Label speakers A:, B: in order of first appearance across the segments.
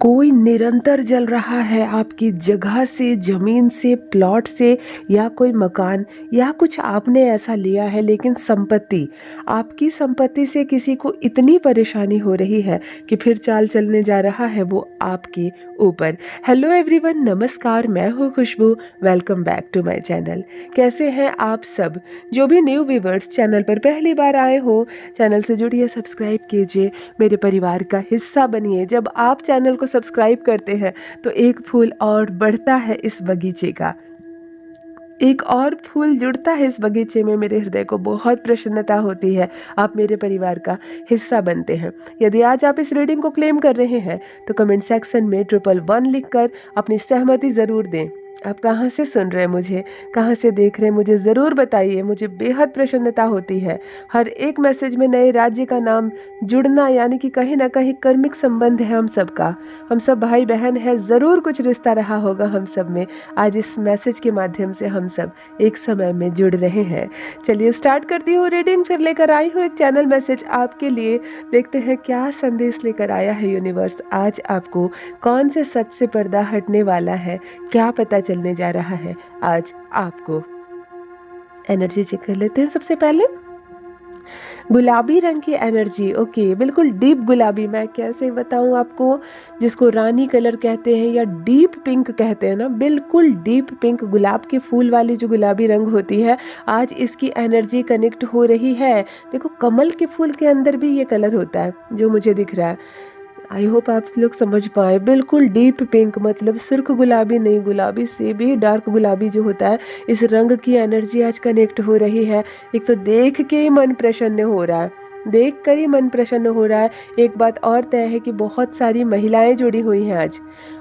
A: कोई निरंतर जल रहा है आपकी जगह से, ज़मीन से, प्लॉट से या कोई मकान या कुछ आपने ऐसा लिया है, लेकिन संपत्ति, आपकी संपत्ति से किसी को इतनी परेशानी हो रही है कि फिर चाल चलने जा रहा है वो आपके ऊपर। हेलो एवरीवन, नमस्कार, मैं हूँ Khushboo. Welcome back to my channel. कैसे हैं आप सब? जो भी न्यू व्यूवर्स चैनल पर पहली बार आए हो, चैनल से जुड़िए, सब्सक्राइब कीजिए, मेरे परिवार का हिस्सा बनिए। जब आप चैनल को सब्सक्राइब करते हैं तो एक फूल और बढ़ता है इस बगीचे का, एक और फूल जुड़ता है इस बगीचे में। मेरे हृदय को बहुत प्रसन्नता होती है, आप मेरे परिवार का हिस्सा बनते हैं। यदि आज आप इस रीडिंग को क्लेम कर रहे हैं तो कमेंट सेक्शन में 111 लिखकर अपनी सहमति ज़रूर दें। आप कहाँ से सुन रहे हैं मुझे, कहाँ से देख रहे हैं, मुझे ज़रूर बताइए। मुझे बेहद प्रसन्नता होती है। हर एक मैसेज में नए राज्य का नाम जुड़ना, यानी कि कहीं ना कहीं कर्मिक संबंध है हम सब का। हम सब भाई बहन है, ज़रूर कुछ रिश्ता रहा होगा हम सब में। आज इस मैसेज के माध्यम से हम सब एक समय में जुड़ रहे हैं। चलिए स्टार्ट करती हूँ रीडिंग। फिर लेकर आई हूँ एक चैनल मैसेज आपके लिए। देखते हैं क्या संदेश लेकर आया है यूनिवर्स। आज आपको कौन से सच से पर्दा हटने वाला है, क्या पता चलने जा रहा है आज आपको। एनर्जी चेक कर लेते हैं। सबसे पहले गुलाबी रंग की एनर्जी। ओके, बिल्कुल डीप गुलाबी। मैं कैसे बताऊं आपको, जिसको रानी कलर कहते हैं या डीप पिंक कहते हैं ना, बिल्कुल डीप पिंक, गुलाब के फूल वाली जो गुलाबी रंग होती है, आज इसकी एनर्जी कनेक्ट हो रही है। देखो, कमल के फूल के अंदर भी ये कलर होता है जो मुझे दिख रहा है। आई होप आप लोग समझ पाए। बिल्कुल डीप पिंक मतलब सुर्ख गुलाबी नहीं, गुलाबी से भी डार्क गुलाबी जो होता है, इस रंग की एनर्जी आज कनेक्ट हो रही है। एक तो देख के ही मन प्रसन्न हो रहा है, देख कर ही मन प्रसन्न हो रहा है। एक बात और तय है कि बहुत सारी महिलाएं जुड़ी हुई हैं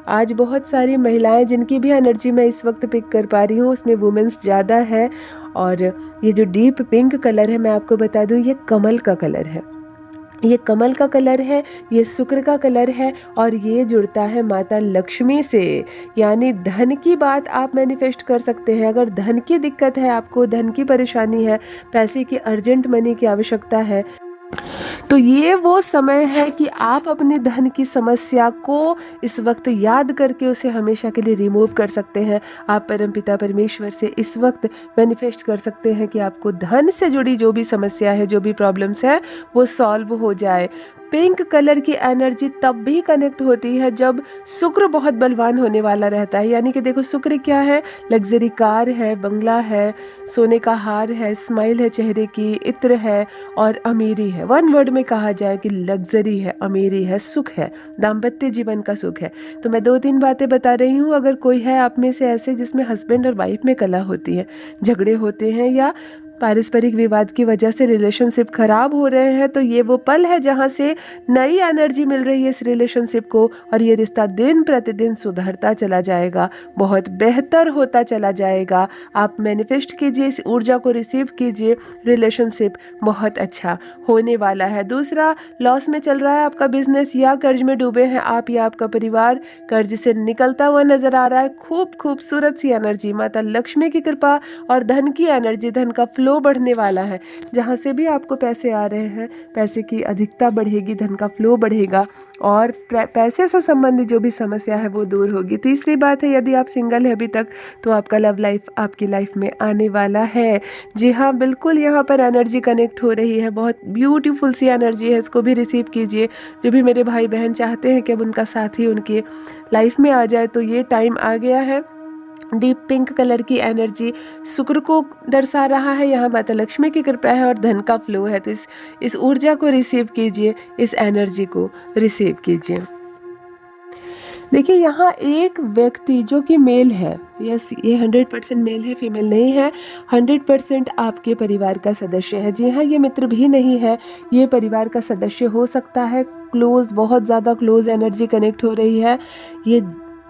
A: आज बहुत सारी महिलाएं जिनकी भी एनर्जी मैं इस वक्त पिक कर पा रही हूँ, उसमें वुमेन्स ज़्यादा है। और ये जो डीप पिंक कलर है, मैं आपको बता दूँ, ये कमल का कलर है, ये कमल का कलर है, ये शुक्र का कलर है और ये जुड़ता है माता लक्ष्मी से। यानी धन की बात आप मैनिफेस्ट कर सकते हैं। अगर धन की दिक्कत है, आपको धन की परेशानी है, पैसे की अर्जेंट मनी की आवश्यकता है, तो ये वो समय है कि आप अपनी धन की समस्या को इस वक्त याद करके उसे हमेशा के लिए रिमूव कर सकते हैं। आप परमपिता परमेश्वर से इस वक्त मैनिफेस्ट कर सकते हैं कि आपको धन से जुड़ी जो भी समस्या है, जो भी प्रॉब्लम्स है, वो सॉल्व हो जाए। पिंक कलर की एनर्जी तब भी कनेक्ट होती है जब शुक्र बहुत बलवान होने वाला रहता है। यानी कि देखो, शुक्र क्या है? लग्जरी कार है, बंगला है, सोने का हार है, स्माइल है चेहरे की, इत्र है और अमीरी है। वन वर्ड में कहा जाए कि लग्जरी है, अमीरी है, सुख है, दाम्पत्य जीवन का सुख है। तो मैं 2-3 बातें बता रही हूँ। अगर कोई है आप में से ऐसे जिसमें हस्बैंड और वाइफ में कलह होती है, झगड़े होते हैं या पारस्परिक विवाद की वजह से रिलेशनशिप खराब हो रहे हैं, तो ये वो पल है जहां से नई एनर्जी मिल रही है इस रिलेशनशिप को, और ये रिश्ता दिन प्रतिदिन सुधरता चला जाएगा, बहुत बेहतर होता चला जाएगा। आप मैनिफेस्ट कीजिए, इस ऊर्जा को रिसीव कीजिए। रिलेशनशिप बहुत अच्छा होने वाला है। दूसरा, लॉस में चल रहा है आपका बिजनेस या कर्ज में डूबे हैं आप या आपका परिवार, कर्ज से निकलता हुआ नजर आ रहा है। खूब खूबसूरत सी एनर्जी, माता लक्ष्मी की कृपा और धन की एनर्जी, धन का फ्लो बढ़ने वाला है। जहां से भी आपको पैसे आ रहे हैं, पैसे की अधिकता बढ़ेगी, धन का फ्लो बढ़ेगा और पैसे से संबंधित जो भी समस्या है वो दूर होगी। तीसरी बात है, यदि आप सिंगल है अभी तक, तो आपका लव लाइफ आपकी लाइफ में आने वाला है। जी हाँ, बिल्कुल यहाँ पर एनर्जी कनेक्ट हो रही है, बहुत ब्यूटीफुल सी एनर्जी है, इसको भी रिसीव कीजिए। जो भी मेरे भाई बहन चाहते हैं कि अब उनका साथी उनके लाइफ में आ जाए, तो ये टाइम आ गया है। डीप पिंक कलर की एनर्जी शुक्र को दर्शा रहा है, यहाँ माता लक्ष्मी की कृपा है और धन का फ्लो है। तो इस ऊर्जा को रिसीव कीजिए, इस एनर्जी को रिसीव कीजिए। देखिए, यहाँ एक व्यक्ति जो कि मेल है, यस, ये 100% मेल है, फीमेल नहीं है, 100% आपके परिवार का सदस्य है। जी हाँ, ये मित्र भी नहीं है, ये परिवार का सदस्य हो सकता है। क्लोज, बहुत ज़्यादा क्लोज एनर्जी कनेक्ट हो रही है।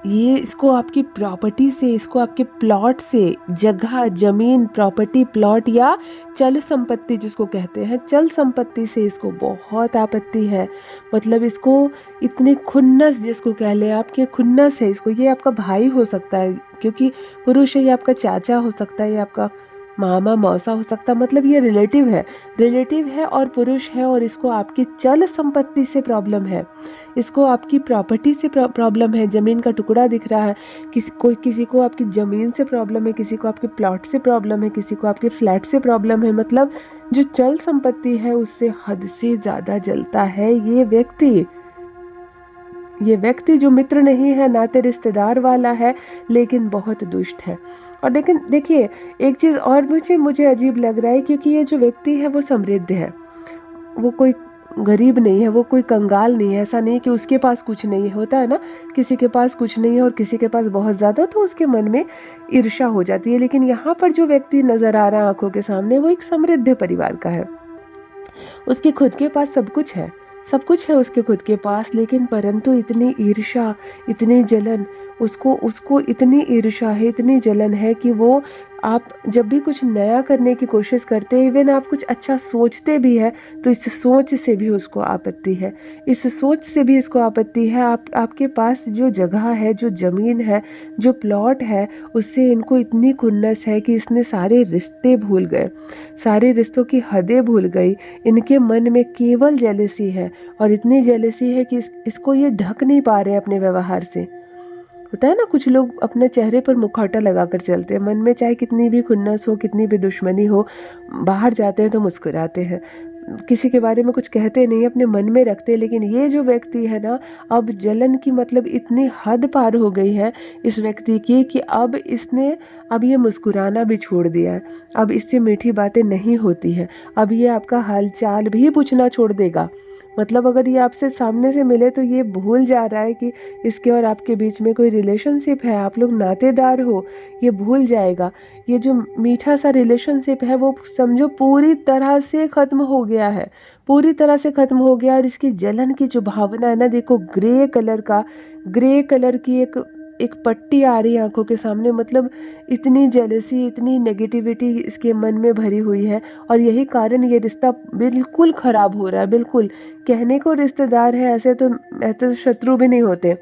A: ये इसको आपकी प्रॉपर्टी से, इसको आपके प्लॉट से, जगह, जमीन, प्रॉपर्टी, प्लॉट या चल संपत्ति जिसको कहते हैं, चल संपत्ति से इसको बहुत आपत्ति है। मतलब इसको इतने खुन्नस, जिसको कह लें आपके खुन्नस है इसको। ये आपका भाई हो सकता है क्योंकि पुरुष है, ये आपका चाचा हो सकता है, ये आपका मामा मौसा हो सकता, मतलब ये रिलेटिव है और पुरुष है, और इसको आपकी चल संपत्ति से प्रॉब्लम है, इसको आपकी प्रॉपर्टी से प्रॉब्लम है। ज़मीन का टुकड़ा दिख रहा है, किसी को आपकी ज़मीन से प्रॉब्लम है, किसी को आपके प्लॉट से प्रॉब्लम है, किसी को आपके फ्लैट से प्रॉब्लम है। मतलब जो चल संपत्ति है उससे हद से ज़्यादा जलता है ये व्यक्ति जो मित्र नहीं है, नाते रिश्तेदार वाला है, लेकिन बहुत दुष्ट है। और लेकिन देखिए, एक चीज़ और मुझे अजीब लग रहा है, क्योंकि ये जो व्यक्ति है वो समृद्ध है, वो कोई गरीब नहीं है, वो कोई कंगाल नहीं है। ऐसा नहीं कि उसके पास कुछ नहीं है, होता है ना, किसी के पास कुछ नहीं है और किसी के पास बहुत ज़्यादा, तो उसके मन में ईर्ष्या हो जाती है। लेकिन यहाँ पर जो व्यक्ति नज़र आ रहा है आंखों के सामने, वो एक समृद्ध परिवार का है, उसके खुद के पास सब कुछ है उसके खुद के पास, लेकिन परंतु इतनी ईर्ष्या, इतनी जलन, उसको इतनी ईर्ष्या है, इतनी जलन है कि वो, आप जब भी कुछ नया करने की कोशिश करते हैं, इवन आप कुछ अच्छा सोचते भी है, तो इस सोच से भी उसको आपत्ति है, आपके पास जो जगह है, जो ज़मीन है, जो प्लॉट है, उससे इनको इतनी खुन्नस है कि इसने सारे रिश्ते भूल गए, सारे रिश्तों की हदें भूल गई। इनके मन में केवल जेलसी है, और इतनी जेलसी है कि इसको ये ढक नहीं पा रहे अपने व्यवहार से। होता है ना, कुछ लोग अपने चेहरे पर मुखौटा लगाकर चलते हैं, मन में चाहे कितनी भी खुन्नस हो, कितनी भी दुश्मनी हो, बाहर जाते हैं तो मुस्कुराते हैं, किसी के बारे में कुछ कहते नहीं, अपने मन में रखते। लेकिन ये जो व्यक्ति है ना, अब जलन की मतलब इतनी हद पार हो गई है इस व्यक्ति की, कि अब ये मुस्कुराना भी छोड़ दिया है, अब इससे मीठी बातें नहीं होती है, अब ये आपका हालचाल भी पूछना छोड़ देगा। मतलब अगर ये आपसे सामने से मिले तो ये भूल जा रहा है कि इसके और आपके बीच में कोई रिलेशनशिप है, आप लोग नातेदार हो, ये भूल जाएगा। ये जो मीठा सा रिलेशनशिप है वो समझो पूरी तरह से ख़त्म हो गया है, पूरी तरह से ख़त्म हो गया। और इसकी जलन की जो भावना है ना, देखो ग्रे कलर की एक पट्टी आ रही है आंखों के सामने। मतलब इतनी जेलसी, इतनी नेगेटिविटी इसके मन में भरी हुई है, और यही कारण ये रिश्ता बिल्कुल ख़राब हो रहा है। बिल्कुल, कहने को रिश्तेदार है, ऐसे तो शत्रु भी नहीं होते,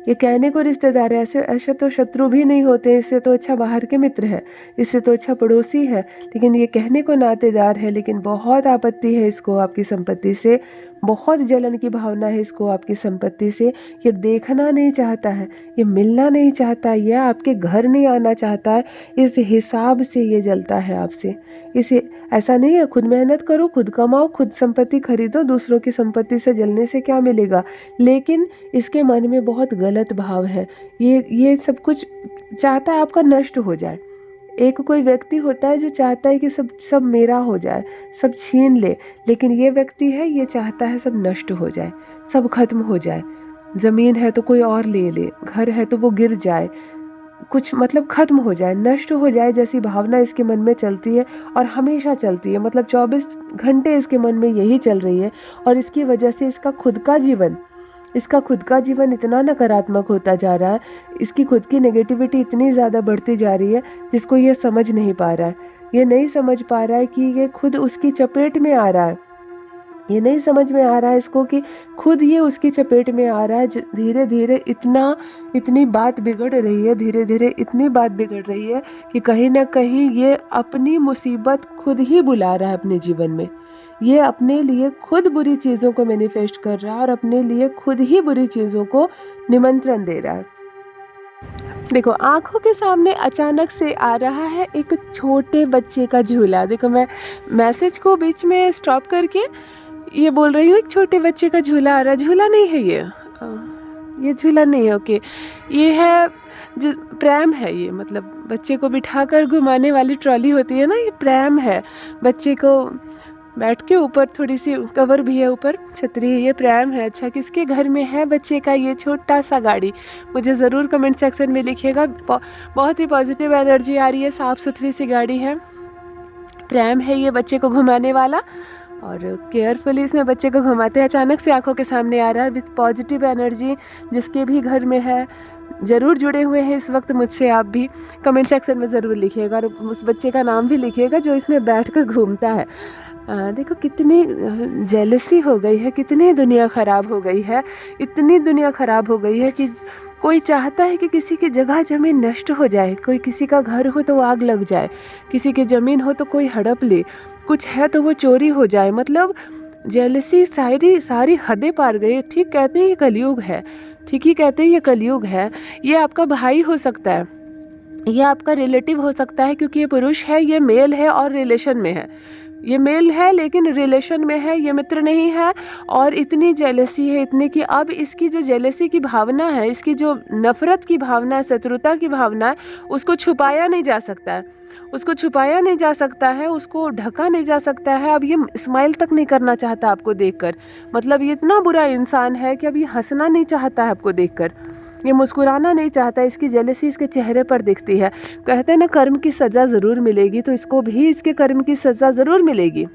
A: ये कहने को रिश्तेदार है, ऐसे तो शत्रु भी नहीं होते, इससे तो अच्छा बाहर के मित्र है, इससे तो अच्छा पड़ोसी है, लेकिन ये कहने को नातेदार है। लेकिन बहुत आपत्ति है इसको आपकी संपत्ति से, बहुत जलन की भावना है इसको आपकी संपत्ति से। ये देखना नहीं चाहता है, ये मिलना नहीं चाहता, ये आपके घर नहीं आना चाहता है, इस हिसाब से ये जलता है आपसे। इसे ऐसा नहीं है, खुद मेहनत करो, खुद कमाओ, खुद संपत्ति खरीदो, दूसरों की संपत्ति से जलने से क्या मिलेगा। लेकिन इसके मन में बहुत गलत भाव है, ये सब कुछ चाहता है आपका नष्ट हो जाए। एक कोई व्यक्ति होता है जो चाहता है कि सब मेरा हो जाए, सब छीन ले, लेकिन ये व्यक्ति है, ये चाहता है सब नष्ट हो जाए, सब खत्म हो जाए। ज़मीन है तो कोई और ले ले, घर है तो वो गिर जाए, कुछ मतलब खत्म हो जाए, नष्ट हो जाए, जैसी भावना इसके मन में चलती है, और हमेशा चलती है। मतलब 24 घंटे इसके मन में यही चल रही है, और इसकी वजह से इसका खुद का जीवन इतना नकारात्मक होता जा रहा है, इसकी खुद की नेगेटिविटी इतनी ज़्यादा बढ़ती जा रही है, जिसको ये समझ नहीं पा रहा है। ये नहीं समझ पा रहा है कि ये खुद उसकी चपेट में आ रहा है, ये नहीं समझ में आ रहा है इसको कि खुद ये उसकी चपेट में आ रहा है। धीरे धीरे इतनी बात बिगड़ रही है, धीरे धीरे इतनी बात बिगड़ रही है कि कहीं ना कहीं ये अपनी मुसीबत खुद ही बुला रहा है अपने जीवन में। ये अपने लिए खुद बुरी चीज़ों को मैनिफेस्ट कर रहा है, और अपने लिए खुद ही बुरी चीज़ों को निमंत्रण दे रहा है। देखो, आंखों के सामने अचानक से आ रहा है एक छोटे बच्चे का झूला। देखो, मैं मैसेज को बीच में स्टॉप करके ये बोल रही हूँ, एक छोटे बच्चे का झूला आ रहा है। झूला नहीं है ये झूला नहीं है, ओके, ये है जो प्रैम है। ये मतलब बच्चे को बिठाकर घुमाने वाली ट्रॉली होती है ना, ये प्रैम है। बच्चे को बैठ के, ऊपर थोड़ी सी कवर भी है, ऊपर छतरी है, ये प्रैम है। अच्छा, किसके घर में है बच्चे का ये छोटा सा गाड़ी? मुझे ज़रूर कमेंट सेक्शन में लिखिएगा। बहुत ही पॉजिटिव एनर्जी आ रही है, साफ़ सुथरी सी गाड़ी है, प्रैम है ये बच्चे को घुमाने वाला, और केयरफुली इसमें बच्चे को घुमाते हैं। अचानक से आंखों के सामने आ रहा है विथ पॉजिटिव एनर्जी। जिसके भी घर में है, ज़रूर जुड़े हुए हैं इस वक्त मुझसे, आप भी कमेंट सेक्शन में ज़रूर लिखिएगा, और उस बच्चे का नाम भी लिखिएगा जो इसमें बैठकर घूमता है। देखो कितनी जेलसी हो गई है, कितनी दुनिया ख़राब हो गई है, इतनी दुनिया ख़राब हो गई है कि कोई चाहता है कि किसी की जगह ज़मीन नष्ट हो जाए, कोई किसी का घर हो तो आग लग जाए, किसी की ज़मीन हो तो कोई हड़प ले, कुछ है तो वो चोरी हो जाए। मतलब जेलसी सारी सारी हदें पार गई। ठीक कहते हैं ये कलयुग है, ठीक ही कहते हैं ये कलयुग है। ये आपका भाई हो सकता है, ये आपका रिलेटिव हो सकता है, क्योंकि ये पुरुष है, ये मेल है और रिलेशन में है। ये मेल है लेकिन रिलेशन में है, ये मित्र नहीं है। और इतनी जेलसी है, इतनी कि अब इसकी जो जेलसी की भावना है, इसकी जो नफ़रत की भावना है, शत्रुता की भावना है, उसको छुपाया नहीं जा सकता है, उसको छुपाया नहीं जा सकता है, उसको ढका नहीं जा सकता है। अब ये स्माइल तक नहीं करना चाहता आपको देखकर। मतलब ये इतना बुरा इंसान है कि अब ये हंसना नहीं चाहता है आपको देखकर, ये मुस्कुराना नहीं चाहता। इसकी जेलसी इसके चेहरे पर दिखती है। कहते हैं ना, कर्म की सज़ा ज़रूर मिलेगी, तो इसको भी इसके कर्म की सज़ा ज़रूर मिलेगी।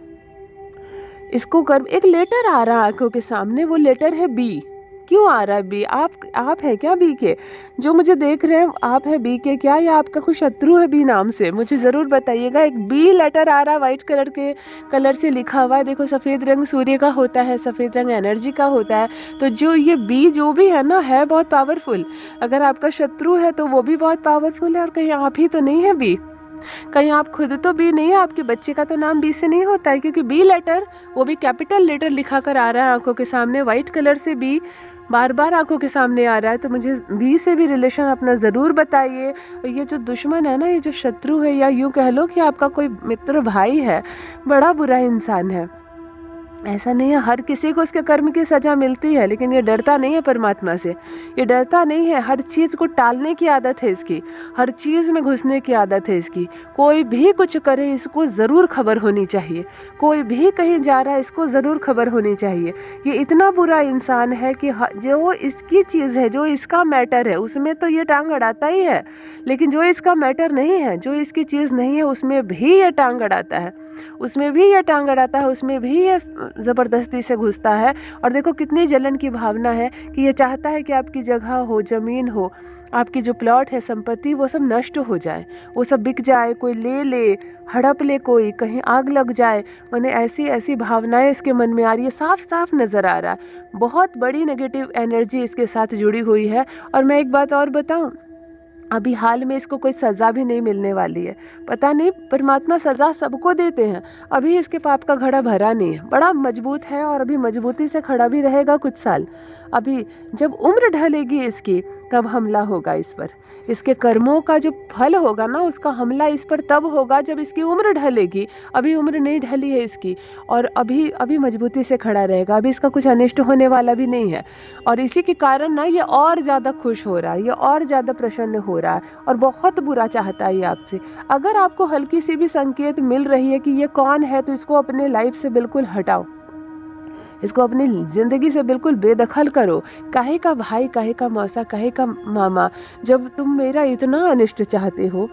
A: इसको कर्म, एक लेटर आ रहा है आंखों के सामने, वो लेटर है बी। क्यों आ रहा है बी? आप है क्या बी के? जो मुझे देख रहे हैं आप है बी के क्या, या आपका कोई शत्रु है बी नाम से? मुझे ज़रूर बताइएगा। एक बी लेटर आ रहा है, वाइट कलर से लिखा हुआ है। देखो, सफ़ेद रंग सूर्य का होता है, सफ़ेद रंग एनर्जी का होता है। तो जो ये बी जो भी है ना, है बहुत पावरफुल। अगर आपका शत्रु है तो वो भी बहुत पावरफुल है। और कहीं आप ही तो नहीं है बी, कहीं आप खुद तो बी नहीं है, आपके बच्चे का तो नाम बी से नहीं होता है। क्योंकि बी लेटर, वो भी कैपिटल लेटर लिखा कर आ रहा है आंखों के सामने, वाइट कलर से बी बार बार आंखों के सामने आ रहा है। तो मुझे बी से भी रिलेशन अपना ज़रूर बताइए। और ये जो दुश्मन है ना, ये जो शत्रु है, या यूँ कह लो कि आपका कोई मित्र भाई है, बड़ा बुरा इंसान है। ऐसा नहीं है, हर किसी को उसके कर्म की सज़ा मिलती है, लेकिन ये डरता नहीं है परमात्मा से, ये डरता नहीं है। हर चीज़ को टालने की आदत है इसकी, हर चीज़ में घुसने की आदत है इसकी। कोई भी कुछ करे इसको ज़रूर खबर होनी चाहिए, कोई भी कहीं जा रहा है इसको ज़रूर खबर होनी चाहिए। ये इतना बुरा इंसान है कि जो इसकी चीज़ है, जो इसका मैटर है, उसमें तो ये टांग अड़ाता ही है। लेकिन जो इसका मैटर नहीं है, जो इसकी चीज़ नहीं है, उसमें भी ये टांग अड़ाता है, उसमें भी ये टांग अड़ाता है, उसमें भी ये ज़बरदस्ती से घुसता है। और देखो कितनी जलन की भावना है कि ये चाहता है कि आपकी जगह हो, ज़मीन हो, आपकी जो प्लॉट है, संपत्ति, वो सब नष्ट हो जाए, वो सब बिक जाए, कोई ले ले, हड़प ले, कोई कहीं आग लग जाए। मैंने ऐसी ऐसी भावनाएं इसके मन में आ रही है, साफ साफ नज़र आ रहा है। बहुत बड़ी नेगेटिव एनर्जी इसके साथ जुड़ी हुई है। और मैं एक बात और बताऊं, अभी हाल में इसको कोई सज़ा भी नहीं मिलने वाली है। पता नहीं, परमात्मा सज़ा सबको देते हैं। अभी इसके पाप का घड़ा भरा नहीं है, बड़ा मजबूत है और अभी मजबूती से खड़ा भी रहेगा कुछ साल। अभी जब उम्र ढलेगी इसकी, तब हमला होगा इस पर। इसके कर्मों का जो फल होगा ना, उसका हमला इस पर तब होगा जब इसकी उम्र ढलेगी। अभी उम्र नहीं ढली है इसकी, और अभी अभी मजबूती से खड़ा रहेगा। अभी इसका कुछ अनिष्ट होने वाला भी नहीं है। और इसी के कारण ना ये और ज़्यादा खुश हो रहा है, ये और ज़्यादा प्रसन्न हो रहा है, और बहुत बुरा चाहता है ये आपसे। अगर आपको हल्की सी भी संकेत मिल रही है कि ये कौन है, तो इसको अपने लाइफ से बिल्कुल हटाओ, इसको अपनी ज़िंदगी से बिल्कुल बेदखल करो। काहे का भाई, काहे का मौसा, काहे का मामा, जब तुम मेरा इतना अनिष्ट चाहते हो,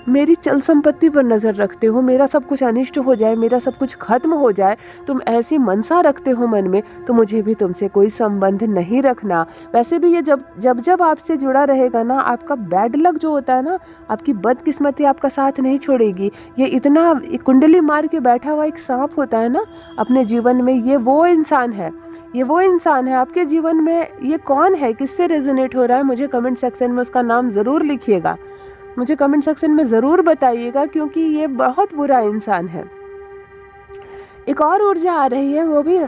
A: मेरी चल संपत्ति पर नज़र रखते हो, मेरा सब कुछ अनिष्ट हो जाए, मेरा सब कुछ खत्म हो जाए, तुम ऐसी मनसा रखते हो मन में, तो मुझे भी तुमसे कोई संबंध नहीं रखना। वैसे भी ये जब आपसे जुड़ा रहेगा ना, आपका बैड लक जो होता है ना, आपकी बदकिस्मती आपका साथ नहीं छोड़ेगी। ये इतना कुंडली मार के बैठा हुआ एक सांप होता है ना अपने जीवन में, ये वो इंसान है, ये वो इंसान है आपके जीवन में। ये कौन है, किससे रेजोनेट हो रहा है, मुझे कमेंट सेक्शन में उसका नाम ज़रूर लिखिएगा, मुझे कमेंट सेक्शन में ज़रूर बताइएगा, क्योंकि ये बहुत बुरा इंसान है। एक और ऊर्जा आ रही है, वो भी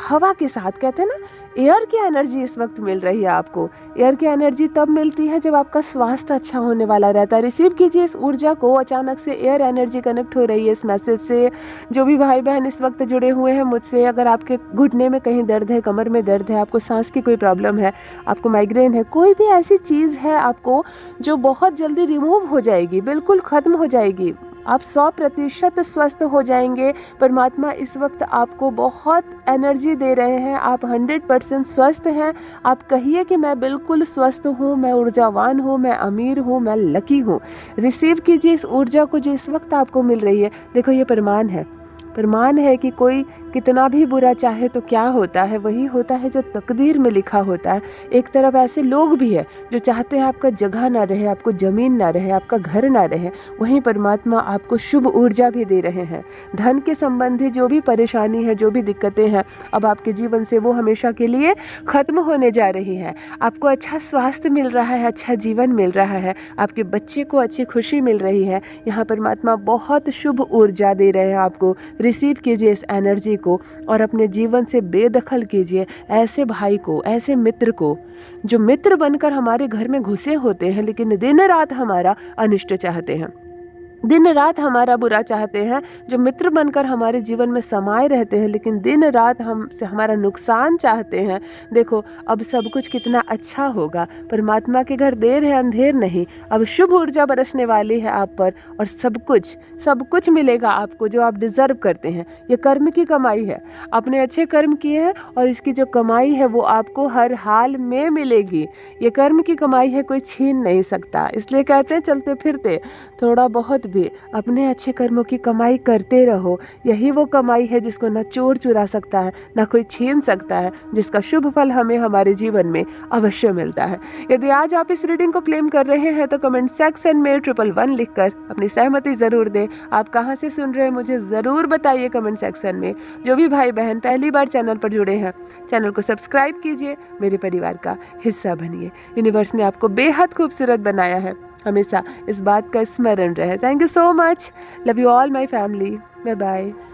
A: हवा के साथ, कहते हैं ना, एयर की एनर्जी इस वक्त मिल रही है आपको। एयर की एनर्जी तब मिलती है जब आपका स्वास्थ्य अच्छा होने वाला रहता है। रिसीव कीजिए इस ऊर्जा को। अचानक से एयर एनर्जी कनेक्ट हो रही है इस मैसेज से। जो भी भाई बहन इस वक्त जुड़े हुए हैं मुझसे, अगर आपके घुटने में कहीं दर्द है, कमर में दर्द है, आपको सांस की कोई प्रॉब्लम है, आपको माइग्रेन है, कोई भी ऐसी चीज़ है आपको जो बहुत जल्दी रिमूव हो जाएगी, बिल्कुल ख़त्म हो जाएगी, आप 100% स्वस्थ हो जाएंगे। परमात्मा इस वक्त आपको बहुत एनर्जी दे रहे हैं, आप 100% स्वस्थ हैं। आप कहिए कि मैं बिल्कुल स्वस्थ हूँ, मैं ऊर्जावान हूँ, मैं अमीर हूँ, मैं लकी हूँ। रिसीव कीजिए इस ऊर्जा को जो इस वक्त आपको मिल रही है। देखो, ये प्रमाण है कि कोई कितना भी बुरा चाहे तो क्या होता है, वही होता है जो तकदीर में लिखा होता है। एक तरफ ऐसे लोग भी हैं जो चाहते हैं आपका जगह ना रहे, आपको ज़मीन ना रहे, आपका घर ना रहे, वहीं परमात्मा आपको शुभ ऊर्जा भी दे रहे हैं। धन के संबंधी जो भी परेशानी है, जो भी दिक्कतें हैं, अब आपके जीवन से वो हमेशा के लिए ख़त्म होने जा रही है। आपको अच्छा स्वास्थ्य मिल रहा है, अच्छा जीवन मिल रहा है, आपके बच्चे को अच्छी खुशी मिल रही है। यहाँ परमात्मा बहुत शुभ ऊर्जा दे रहे हैं आपको। रिसीव कीजिए इस एनर्जी को और अपने जीवन से बेदखल कीजिए ऐसे भाई को, ऐसे मित्र को जो मित्र बनकर हमारे घर में घुसे होते हैं लेकिन दिन रात हमारा अनिष्ट चाहते हैं, दिन रात हमारा बुरा चाहते हैं, जो मित्र बनकर हमारे जीवन में समाये रहते हैं लेकिन दिन रात हमसे हमारा नुकसान चाहते हैं। देखो अब सब कुछ कितना अच्छा होगा। परमात्मा के घर देर है अंधेर नहीं। अब शुभ ऊर्जा बरसने वाली है आप पर और सब कुछ मिलेगा आपको जो आप डिज़र्व करते हैं। ये कर्म की कमाई है, आपने अच्छे कर्म किए हैं और इसकी जो कमाई है वो आपको हर हाल में मिलेगी। ये कर्म की कमाई है, कोई छीन नहीं सकता। इसलिए कहते हैं चलते फिरते थोड़ा बहुत भी अपने अच्छे कर्मों की कमाई करते रहो। यही वो कमाई है जिसको ना चोर चुरा सकता है, ना कोई छीन सकता है, जिसका शुभ फल हमें हमारे जीवन में अवश्य मिलता है। यदि आज आप इस रीडिंग को क्लेम कर रहे हैं तो कमेंट सेक्शन में 111 लिखकर अपनी सहमति ज़रूर दें। आप कहाँ से सुन रहे हैं मुझे ज़रूर बताइए कमेंट सेक्शन में। जो भी भाई बहन पहली बार चैनल पर जुड़े हैं, चैनल को सब्सक्राइब कीजिए, मेरे परिवार का हिस्सा बनिए। यूनिवर्स ने आपको बेहद खूबसूरत बनाया है, हमेशा इस बात का स्मरण रहे। Thank you so much. Love you all my family. Bye bye.